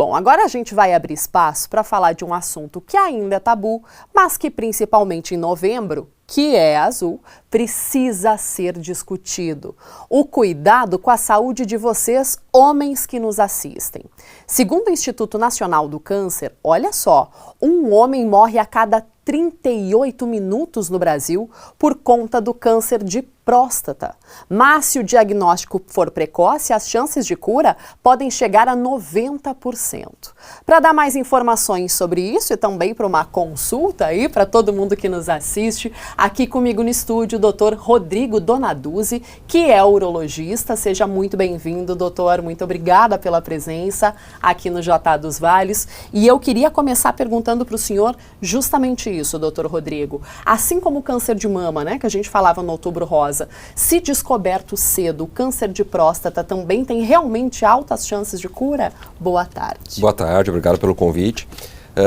Bom, agora a gente vai abrir espaço para falar de um assunto que ainda é tabu, mas que principalmente em novembro, que é azul, precisa ser discutido. O cuidado com a saúde de vocês, homens que nos assistem. Segundo o Instituto Nacional do Câncer, olha só, um homem morre a cada 38 minutos no Brasil por conta do câncer de próstata. Mas se o diagnóstico for precoce, as chances de cura podem chegar a 90%. Para dar mais informações sobre isso e também para uma consulta aí para todo mundo que nos assiste, aqui comigo no estúdio o Dr. Rodrigo Donaduzzi, que é urologista. Seja muito bem-vindo, doutor. Muito obrigada pela presença aqui no J dos Vales. E eu queria começar perguntando para o senhor justamente isso, doutor Rodrigo. Assim como o câncer de mama, né, que a gente falava no Outubro Rosa, se descoberto cedo, o câncer de próstata também tem realmente altas chances de cura? Boa tarde. Boa tarde, obrigado pelo convite.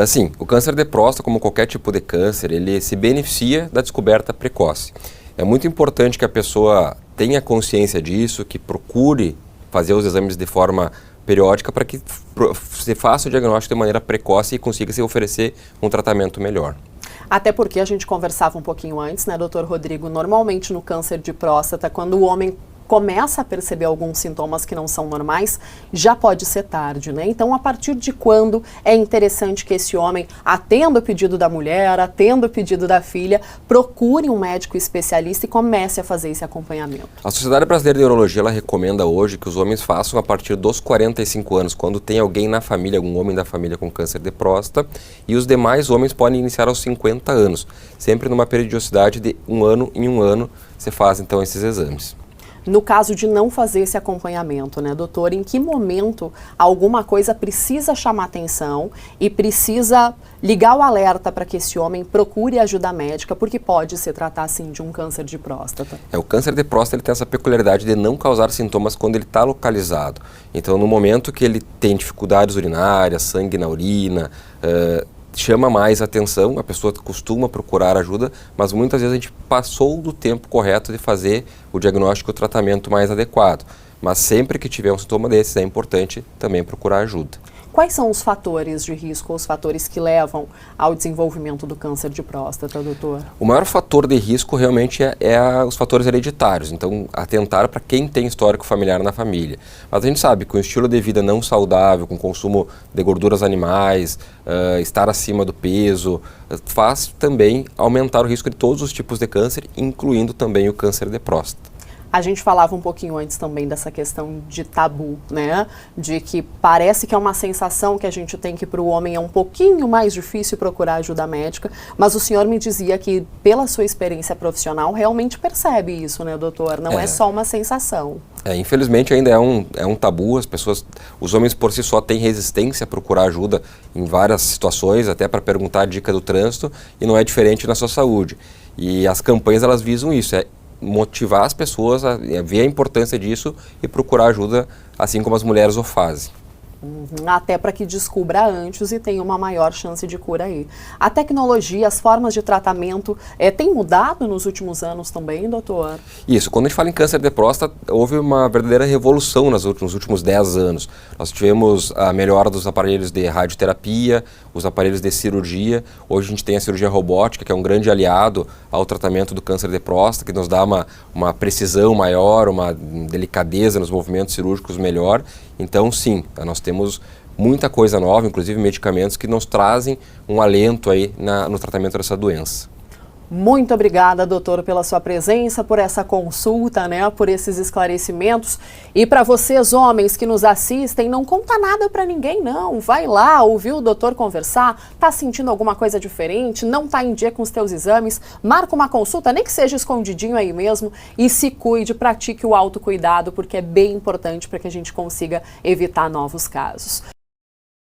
Sim, o câncer de próstata, como qualquer tipo de câncer, ele se beneficia da descoberta precoce. É muito importante que a pessoa tenha consciência disso, que procure fazer os exames de forma periódica para que se faça o diagnóstico de maneira precoce e consiga se oferecer um tratamento melhor. Até porque a gente conversava um pouquinho antes, né, doutor Rodrigo? Normalmente no câncer de próstata, quando o homem começa a perceber alguns sintomas que não são normais, já pode ser tarde, né? Então, a partir de quando é interessante que esse homem atenda o pedido da mulher, atenda o pedido da filha, procure um médico especialista e comece a fazer esse acompanhamento? A Sociedade Brasileira de Urologia, ela recomenda hoje que os homens façam a partir dos 45 anos, quando tem alguém na família, algum homem da família com câncer de próstata, e os demais homens podem iniciar aos 50 anos, sempre numa periodicidade de um ano em um ano, você faz então esses exames. No caso de não fazer esse acompanhamento, né, doutor, em que momento alguma coisa precisa chamar atenção e precisa ligar o alerta para que esse homem procure ajuda médica, porque pode se tratar, sim, de um câncer de próstata? O câncer de próstata, ele tem essa peculiaridade de não causar sintomas quando ele está localizado. Então, no momento que ele tem dificuldades urinárias, sangue na urina, chama mais atenção, a pessoa costuma procurar ajuda, mas muitas vezes a gente passou do tempo correto de fazer o diagnóstico e o tratamento mais adequado. Mas sempre que tiver um sintoma desses, é importante também procurar ajuda. Quais são os fatores de risco, os fatores que levam ao desenvolvimento do câncer de próstata, doutor? O maior fator de risco realmente os fatores hereditários, então atentar para quem tem histórico familiar na família. Mas a gente sabe que o estilo de vida não saudável, com consumo de gorduras animais, estar acima do peso, faz também aumentar o risco de todos os tipos de câncer, incluindo também o câncer de próstata. A gente falava um pouquinho antes também dessa questão de tabu, né? De que parece que é uma sensação que a gente tem que para o homem é um pouquinho mais difícil procurar ajuda médica, mas o senhor me dizia que pela sua experiência profissional realmente percebe isso, né, doutor? Não é só uma sensação. Infelizmente ainda é um tabu, os homens por si só têm resistência a procurar ajuda em várias situações, até para perguntar a dica do trânsito, e não é diferente na sua saúde. E as campanhas, elas visam isso, motivar as pessoas a ver a importância disso e procurar ajuda, assim como as mulheres o fazem. Até para que descubra antes e tenha uma maior chance de cura aí. A tecnologia, as formas de tratamento, tem mudado nos últimos anos também, doutor? Isso, quando a gente fala em câncer de próstata, houve uma verdadeira revolução nos últimos 10 anos. Nós tivemos a melhora dos aparelhos de radioterapia, os aparelhos de cirurgia. Hoje a gente tem a cirurgia robótica, que é um grande aliado ao tratamento do câncer de próstata, que nos dá uma precisão maior, uma delicadeza nos movimentos cirúrgicos melhor. Então, sim, nós temos muita coisa nova, inclusive medicamentos que nos trazem um alento aí no tratamento dessa doença. Muito obrigada, doutor, pela sua presença, por essa consulta, né, por esses esclarecimentos. E para vocês, homens que nos assistem, não conta nada para ninguém, não. Vai lá, ouviu o doutor conversar, tá sentindo alguma coisa diferente, não tá em dia com os teus exames, marca uma consulta, nem que seja escondidinho aí mesmo, e se cuide, pratique o autocuidado, porque é bem importante para que a gente consiga evitar novos casos.